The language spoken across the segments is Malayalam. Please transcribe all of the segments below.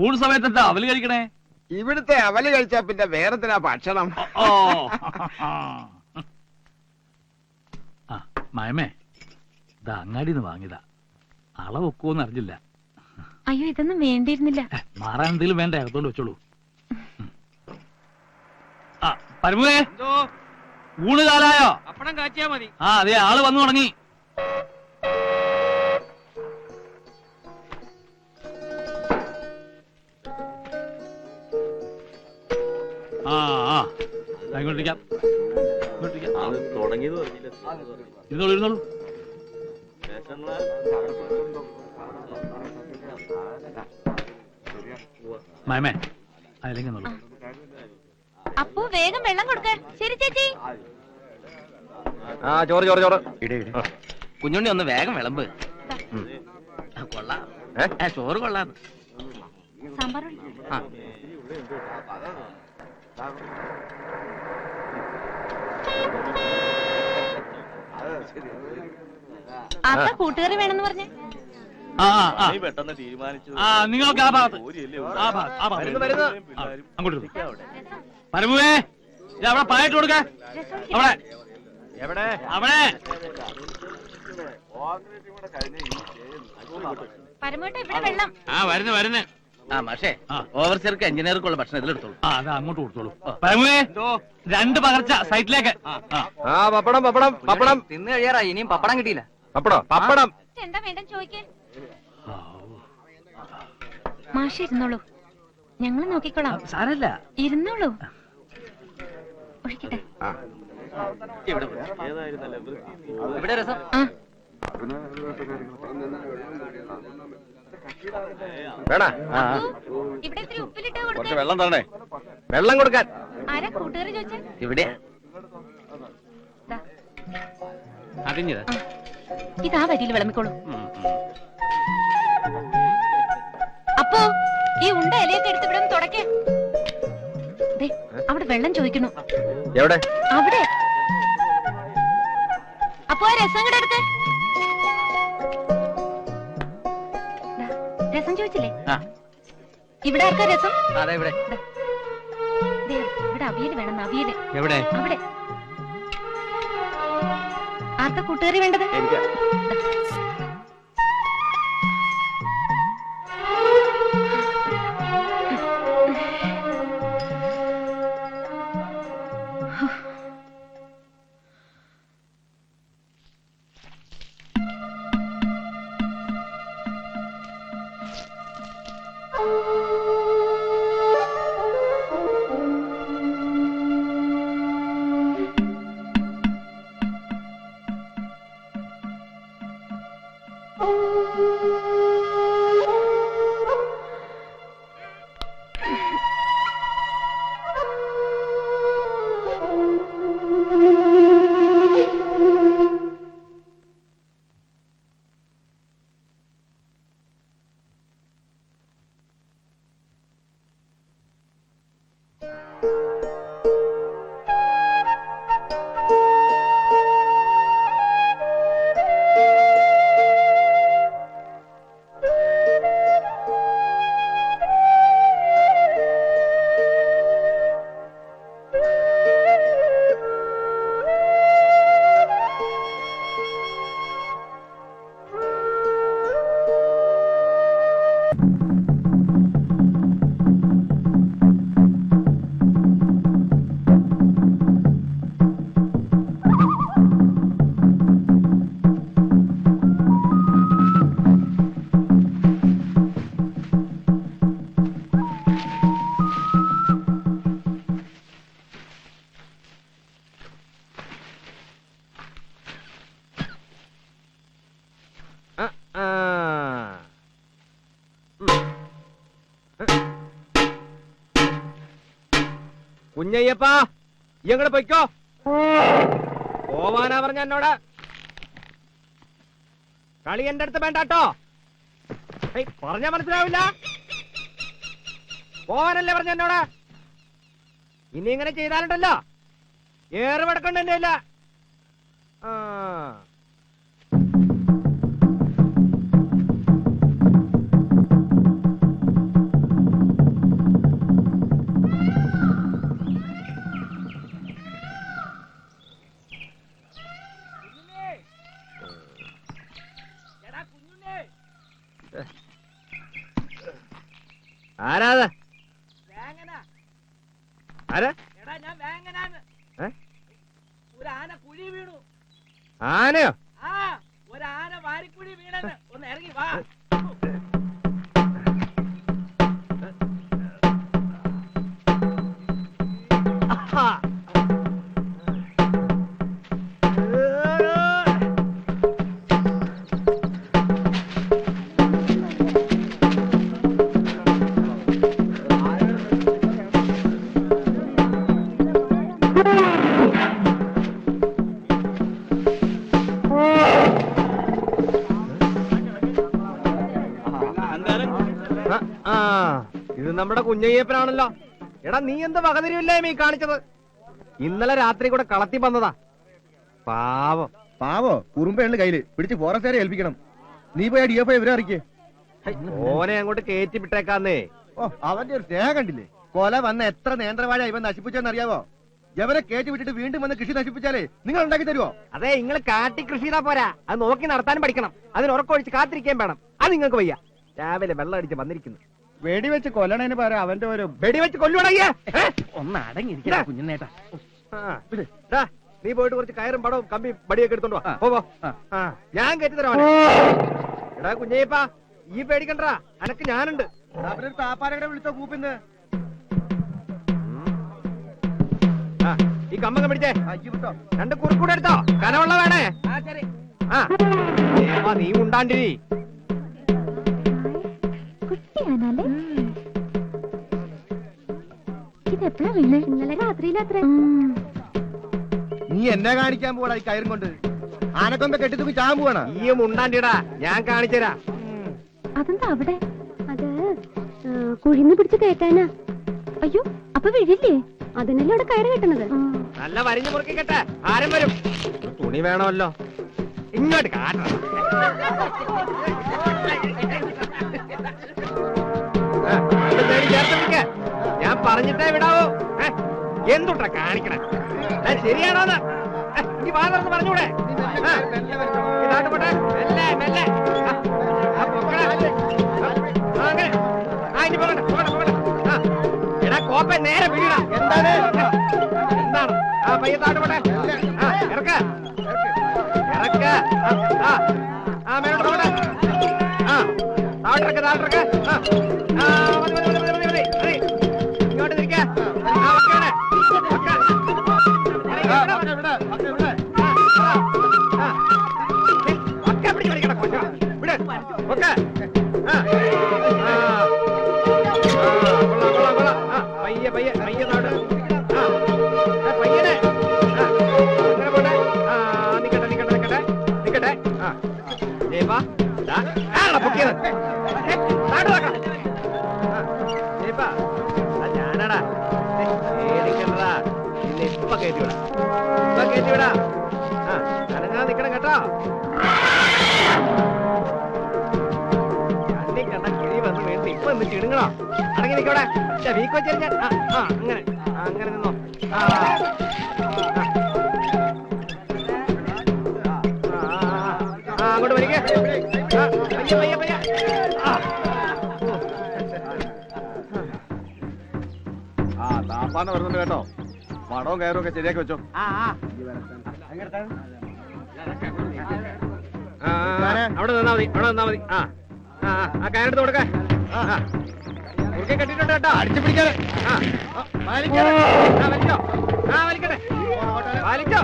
ഊണ് സമയത്ത് അവല് കഴിക്കണേ. ഇവിടുത്തെ അവല് കഴിച്ചാ പിന്നെ വേറെന്തിനാ ഭക്ഷണം? മയമേ, ഇതാ അങ്ങാടിന്ന് വാങ്ങിയതാ. അളവൊക്കുവോന്ന് അറിഞ്ഞില്ല. അയ്യോ, ഇതൊന്നും വേണ്ടിയിരുന്നില്ല. മാറാൻ എന്തെങ്കിലും വേണ്ട, അകത്തോണ്ട് വെച്ചോളൂ. പരമുവേ, ഊണ് കാലായോ? അപ്പണം കാച്ചിയാ മതി. അതെ, ആള് വന്നു തുടങ്ങി. ഇങ്ങോട്ടിരിക്കാം. ഇരുന്നോളൂ ഇരുന്നോളൂ. മയമേ, അതിലേക്ക് നോളൂ. അപ്പോ വേഗം വെള്ളം കൊടുക്കാൻ. ശരി ചേച്ചി. ചോറ് ചോറ് ചോറ്. കുഞ്ഞുണ്ണി ഒന്ന് വേഗം വിളമ്പ്. കൊള്ളാം, ചോറ് കൊള്ളാം. സാമ്പാർ ആർക്കാ കൂട്ടുകറി വേണമെന്ന് പറഞ്ഞേ? നിങ്ങൾക്ക് അങ്ങോട്ട് പരമുവേ, അവിടെ പായിട്ട് കൊടുക്ക. അവിടെ എവിടെ? അവിടെ പരമേട്ട ഇവിടെ വെള്ളം. വരുന്നു വരുന്നു. പക്ഷേ ഓവർസിയർക്ക് എഞ്ചിനീയർക്കുള്ള ഭക്ഷണം ഇതിലെടുത്തോളൂ. അത് അങ്ങോട്ട് കൊടുത്തോളൂ. പരമുവേ, 2 പകർച്ച സൈറ്റിലേക്ക്. പപ്പടം പപ്പടം പപ്പടം. തിന്നു കഴിയാറായി, ഇനിയും പപ്പടം കിട്ടിയില്ല. പപ്പടം പപ്പടം എന്താ വേണ്ടെന്ന് ചോദിക്കേ. മാഷി ഇരുന്നോളൂ, ഞങ്ങൾ നോക്കിക്കോളാം. സാരല്ല, ഇരുന്നോളൂ. ഒഴിക്കട്ടെ. ഇവിടെ രസം. വേണ ഇവിടെ ഇത്തിരി ഉപ്പിലിട്ട് കൊടുക്കാൻ. വെള്ളം തരണേ. വെള്ളം കൊടുക്കാൻ. ആരാ കൂട്ടുകാരി ചോദിച്ചേ? ഇവിടെ ഇതാ വരിയിൽ വിളമ്പിക്കോളൂ. അപ്പോ ഈ ഉണ്ട ഇലയൊക്കെ എടുത്ത് ഇവിടെ തുടക്കേ. അവിടെ വെള്ളം ചോദിക്കുന്നു. എവിടെ? അവിടെ. അപ്പോ ആ രസം കൂടെ എടുത്ത്. രസം ചോദിച്ചില്ലേ? ഇവിടെ ആർക്കാ രസം? അതെ, ഇവിടെ. ഇവിടെ അവിയല് വേണം. അവിയല് എവിടെ? അവിടെ. ആർക്കാ കൂട്ടുകറി വേണ്ടത്? കുഞ്ഞയ്യപ്പാ, ഇങ്ങോട്ട് പൊയ്ക്കോ. പോവാനാ പറഞ്ഞ എന്നോട്. കളി എന്റെ അടുത്ത് വേണ്ടാട്ടോ. പറഞ്ഞ മനസ്സിലാവില്ല. പോവാനല്ലേ പറഞ്ഞ എന്നോട്. ഇനി ഇങ്ങനെ ചെയ്താലുണ്ടല്ലോ ഏറ് വടക്കണ്ട എന്റെ ഇല്ല. ആരാത്? ആരാ? ഏ? ആനയോ? ഒരാന വാരിക്കുഴി വീണെന്ന് ഒന്ന് ഇറങ്ങി വാ. ആ, ഇത് നമ്മുടെ കുഞ്ഞയ്യപ്പനാണല്ലോ. എടാ നീ എന്ത് വകതിരിവില്ലേ ഈ കാണിച്ചത്? ഇന്നലെ രാത്രി കൂടെ കളത്തി വന്നതാ. പാവം. പാവോ കുറുമ്പയാണ് കയ്യില് പിടിച്ച് ഫോറസ്റ്റുകാരെ ഏൽപ്പിക്കണം. നീ പോയി DFI ഇവരെ അറിയിക്കേ. ഓനെ അങ്ങോട്ട് കേറ്റി വിട്ടേക്കാന്നേ. ഓ അവന്റെ ഒരു സ്നേഹം കണ്ടില്ലേ? കൊല വന്ന എത്ര നേന്ത്രവാഴ ഇവൻ നശിപ്പിച്ചെന്നറിയാവോ? എവരെ കയറ്റി വിട്ടിട്ട് വീണ്ടും വന്ന് കൃഷി നശിപ്പിച്ചാലേ നിങ്ങൾ ഉണ്ടാക്കി തരുവോ? അതെ, നിങ്ങൾ കാട്ടി കൃഷി ചെയ്താ പോരാ, അത് നോക്കി നടത്താനും പഠിക്കണം. അതിന് ഉറക്കൊഴിച്ച് കാത്തിരിക്കാൻ വേണം. അത് നിങ്ങൾക്ക് വയ്യ. രാവിലെ വെള്ളം അടിച്ച് വന്നിരിക്കുന്നു. വെടിവെച്ച് കൊല്ലണേന് പകരം അവന്റെ ഒരു വെടിവെച്ച് കൊല്ലുവടയ്യ. ഒന്ന് അടങ്ങിയിരിക്കണ കുഞ്ഞുണ്ണേട്ടാ. നീ പോയിട്ട് കുറച്ച് കയറും പടവും കമ്പി ബടിയൊക്കെ എടുത്തോണ്ട് വാ. പോ, പോ. ഞാൻ കയറ്റി തരാം. എടാ കുഞ്ഞയ്യപ്പ, ഈ പേടിക്കണ്ടാ, അനക്ക് ഞാനുണ്ട്. അവരൊരു താപ്പാരകടെ വിളിച്ചോ കൂപ്പിന്ന്. ഈ കമ്പങ്ങ പിടിച്ചേ. അയ്യോ വിട്ടോ. 2 കുറുക്കൂടെ എടുത്തോ, കനമുള്ള വേണേ. ആ ശരി. നീ ഉണ്ടാണ്ടിരി. കുട്ടിയാണല്ലേ? ഇതെപ്പോഴാ വീണേ? ഇന്നലെ രാത്രിയിലത്ര. നീ എന്നെ കാണിക്കാൻ പോടാ ഈ കയറും കൊണ്ട്. ആനക്കൊമ്പ കെട്ടി തൂക്കി ചാൻ പോവാണ്. ഈ ഉണ്ടാണ്ടിടാ, ഞാൻ കാണിച്ചുതരാ. അതെന്താ അവിടെ? അത് കുഴിന്ന് പിടിച്ച് കേട്ടാനാ. അയ്യോ, അപ്പൊ വീഴില്ലേ? അതിനല്ലേ അവിടെ കയറ് കെട്ടുന്നത്. നല്ല വരിഞ്ഞു മുറുക്കിക്കട്ടെ, ആരും വരും. തുണി വേണമല്ലോ. ഇങ്ങോട്ട് കാട്ടണം. ഞാൻ പറഞ്ഞിട്ടേ വിടാവൂ. എന്തുട്ടാ കാണിക്കണേ? ശരിയാണോന്ന് ഇനി വാർന്ന് പറഞ്ഞൂടെ? ഇതാട്ട് പോട്ടെ, മെല്ലെ മെല്ലെ. ഇനി പോകട്ടെ, പോകട്ടെ, പോകട്ടെ. എടാ കോപ്പ നേരെ വീഴ. എന്താണ് എന്താണ്? പയ്യത്താട്ട് പോട്ടെ. ഇറക്ക ഇറക്ക. മേലോട്ട് പോകട്ടെ. താട്ടിറക്ക, താട്ടിറക്ക. മതി മതി മതി മതി മതി മതി. ഇങ്ങോട്ട് തിരിക്ക. പയ്യെ പയ്യെ പയ്യെ നാട്. പയ്യനെ അങ്ങനെ പോട്ടെ. നിക്കട്ടെ നിക്കട്ടെ നിക്കട്ടെ നിക്കട്ടെ. പൊക്കിയത് ഞാനടാ. പേടിക്കണ്ടാ, നിന്നെ ഇപ്പൊ കയറ്റിവിടാ, ഇപ്പൊ കയറ്റിവിടാ. അനങ്ങാ നിക്കണം കേട്ടോ. കണ്ണി കണ്ട കിഴി വന്ന് വേണ്ടി ഇപ്പൊ ഒന്ന് ചിടുങ്ങണോ? അടങ്ങി നിക്കവിടെ. വീക്ക് വെച്ച് അങ്ങനെ അങ്ങനെ നിന്നോ. അങ്ങോട്ട് വരിക. പയ്യ പയ്യ പയ്യ. താപ്പാന്ന് വരുന്നുണ്ട് കേട്ടോ. പടവും കയറും ഒക്കെ ശരിയാക്കി വെച്ചോ. അവിടെ നിന്നാ മതി, അവിടെ നിന്നാ മതി. കയറെടുത്ത് കൊടുക്ക. കുറുക്കെ കെട്ടിട്ടുണ്ട് കേട്ടോ. അടിച്ചു പിടിക്കാതെ. വലിക്കോ, വലിക്കട്ടെ, വലിക്കോ.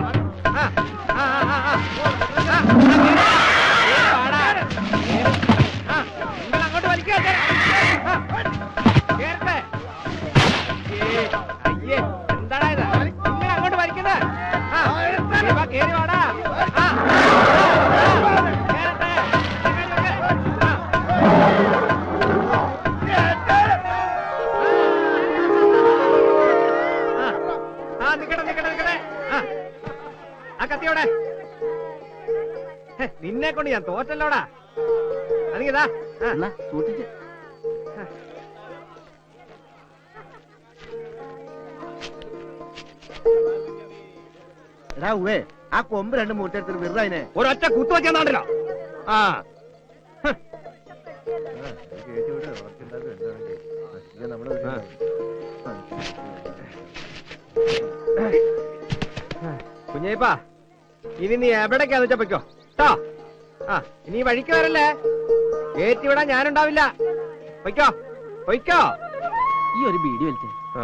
നിങ്ങൾ അങ്ങോട്ട് വലിക്കേ. കേറട്ടെ. അയ്യേ, എന്താടാ ഇത്? നിങ്ങൾ അങ്ങോട്ട് വലിക്കുന്നത്. കേറി വാടാ. കേറട്ടെ. നിക്കട്ടെ നിക്കട്ടെ നിക്കട്ടെ. ആ കത്തിയോടെ. നിന്നെ കൊണ്ട് ഞാൻ തോറ്റല്ലോടാ. അതിതാ സൂക്ഷിച്ച്. എടാ ഉവേ, ആ കൊമ്പ് 2 മൂട്ടെടുത്തിട്ട് വെറുതെ അതിനെ ഒരൊറ്റ കുത്തു വെച്ചാണ്ടല്ലോ. കുഞ്ഞേപ്പാ ഇനി നീ എവിടേക്കാന്ന് വെച്ചാ പൊയ്ക്കോ ട്ടോ. ആ ഇനി വഴിക്ക് വരല്ലേ, ഏറ്റിവിടാൻ ഞാനുണ്ടാവില്ല. പൊയ്ക്കോ പൊയ്ക്കോ. ഈ ഒരു ബീഡി വലിച്ചേ. ആ